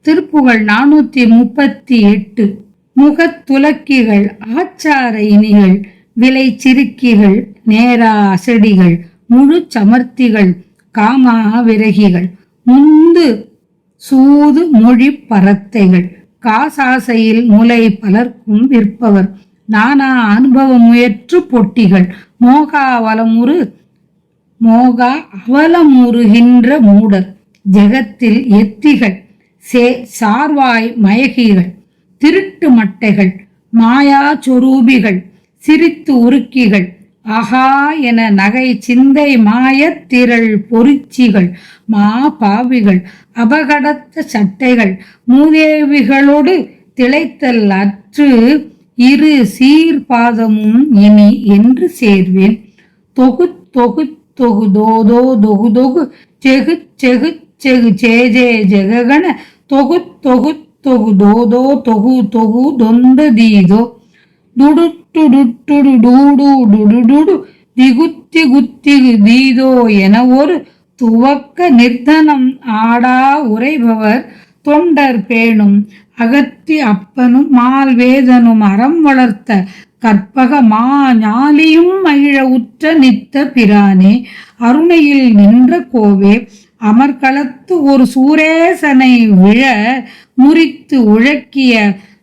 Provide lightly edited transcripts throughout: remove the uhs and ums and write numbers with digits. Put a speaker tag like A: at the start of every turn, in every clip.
A: திருப்புகழ் 438. முகத்துலக்கிகள் ஆச்சார இனிகள் விலை சிறுக்கிகள் நேரா அசடிகள் முழு சமர்த்திகள் காமா விரகிகள் முந்து சூது மொழி பரத்தைகள் காசாசையில் முலை பலர்க்கும் விற்பவர் நானா அனுபவ முயற்று பொட்டிகள் மோகா அவலமுறுகின்ற மூடர் ஜெகத்தில் எத்திகள் சார்வாய் மயகிகள் திருட்டு மட்டைகள் மாயா சொரூபிகள் சிரித்து உருக்கிகள் ஆஹா என நகை சிந்தை மாயத் திரள் பொறிச்சிகள் மா பாவிகள் அபகடத்த சட்டைகள் மூதேவிகளோடு திளைத்தல் அற்று இரு சீர்பாதமும் இனி என்று சேர்வேன் தொகு தொகு தொகு தோதோ தொகு தொகு செகு செகு செகு சேஜே ஜெககண தொகு தொகு தொகு தோதோ தொகு தொகு தொந்த தீதோ துடுட்டுடுட்டுடு டூடு டுடுடு திகுத்தி குத்திகு தீதோ என ஒரு துவக்க நிர்தனம் ஆடா உரைபவர் தொண்டர் பேணும் அகத்தி அப்பனும் மால் வேதனும் அறம் வளர்த்த கற்பக மா ஞாலியும் மகிழ உற்ற நித்த பிரானே அருணையில் நின்ற கோவே அமர்களத்து ஒரு சூரேசனை விழ முறித்து உழக்கிய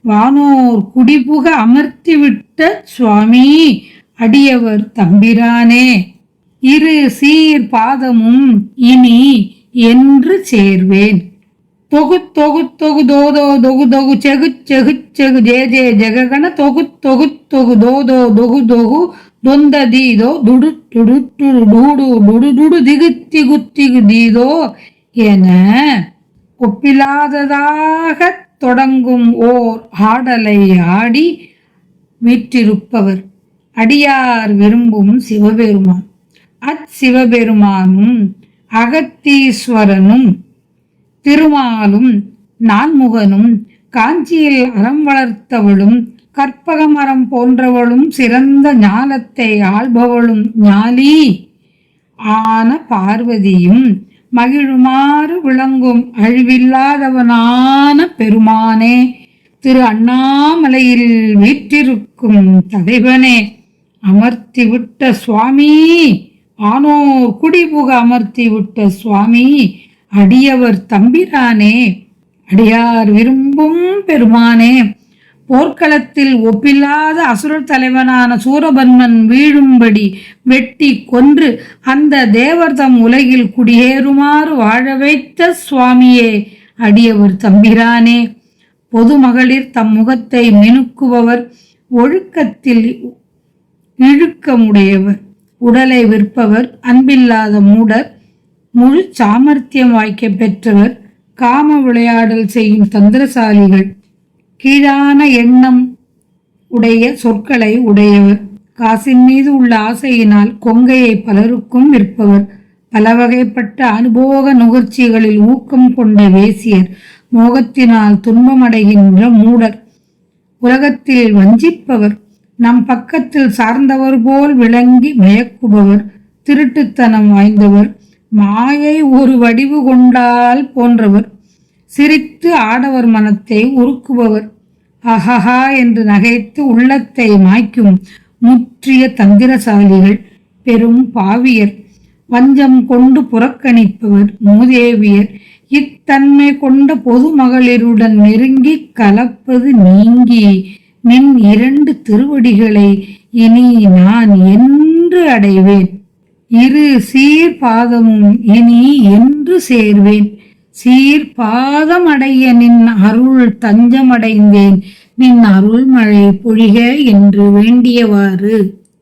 A: வானோர் குடிபுக அமர்த்திவிட்ட சுவாமி அடியவர் தம்பிரானே இரு சீர் பாதமும் இனி என்று சேர்வேன் தொகு தொகு தொகு தோதோ தொகு தொகு செகு செகு செகு ஜே ஜே ஜெககண தொகு தொகு தொகு தோதோ தொகு தொகு தொந்த தீதோ துடு துடு துடு டூடு டுடு டுடு திகுத்தி குத்திகு தீதோ என ஒப்பிலாததாக தொடங்கும் ஓர் ஆடலை ஆடி மீட்டிருப்பவர் அடியார் விரும்பும் சிவபெருமான் அச்சிவபெருமானும் அகத்தீஸ்வரனும் திருமாலும் நான்முகனும் காஞ்சியில் அறம் வளர்த்தவளும் கற்பக மரம் போன்றவளும் சிறந்த ஞானத்தை ஆள்பவளும் ஞாலி ஆன பார்வதியும் மகிழுமாறு விளங்கும் அழிவில்லாதவனான பெருமானே திரு அண்ணாமலையில் வீற்றிருக்கும் தலைவனே அமர்த்திவிட்ட சுவாமி ஆனோர் குடிபுக அமர்த்திவிட்ட சுவாமி அடியவர் தம்பிரானே அடியார் விரும்பும் பெருமானே போர்க்களத்தில் ஒப்பில்லாத அசுரர் தலைவனான சூரபன்மன் வீழும்படி வெட்டி கொன்று அந்த தேவர்தம் உலகில் குடியேறுமாறு வாழ வைத்த சுவாமியே அடியவர் தம்பிரானே பொதுமகளிர் தம் முகத்தை மினுக்குபவர் ஒழுக்கத்தில் இழுக்கமுடையவர் உடலை விற்பவர் அன்பில்லாத மூடர் முழு சாமர்த்தியம் வாய்க்க பெற்றவர் காம விளையாடல் செய்யும் தந்திரசாலிகள் கீழான எண்ணம் உடைய சொற்களை உடையவர் காசின் மீது உள்ள ஆசையினால் கொங்கையை பலருக்கும் விற்பவர் பல வகைப்பட்ட அனுபோக நுகர்ச்சிகளில் ஊக்கம் கொண்ட வேசியர் மோகத்தினால் துன்பமடைகின்ற மூடர் உலகத்தில் வஞ்சிப்பவர் நம் பக்கத்தில் சார்ந்தவர் போல் விளங்கி மயக்குபவர் திருட்டுத்தனம் வாய்ந்தவர் மாயை ஒரு வடிவு கொண்டால் போன்றவர் சிரித்து ஆடவர் மனத்தை உருக்குபவர் அஹஹா என்று நகைத்து உள்ளத்தை மாய்க்கும் முற்றிய தந்திரசாலிகள் பெரும் பாவியர் வஞ்சம் கொண்டு புறக்கணிப்பவர் மூதேவியர் இத்தன்மை கொண்ட பொது மகளிருடன் நெருங்கி கலப்பது நீங்கி நின் இரண்டு திருவடிகளை இனி நான் என்று அடைவேன் இரு சீர்பாதமும் இனி என்று சேர்வேன் சீர்பாதம் அடைய நின் அருள் தஞ்சமடைந்தேன் நின் அருள் மழை பொழிக என்று வேண்டியவாறு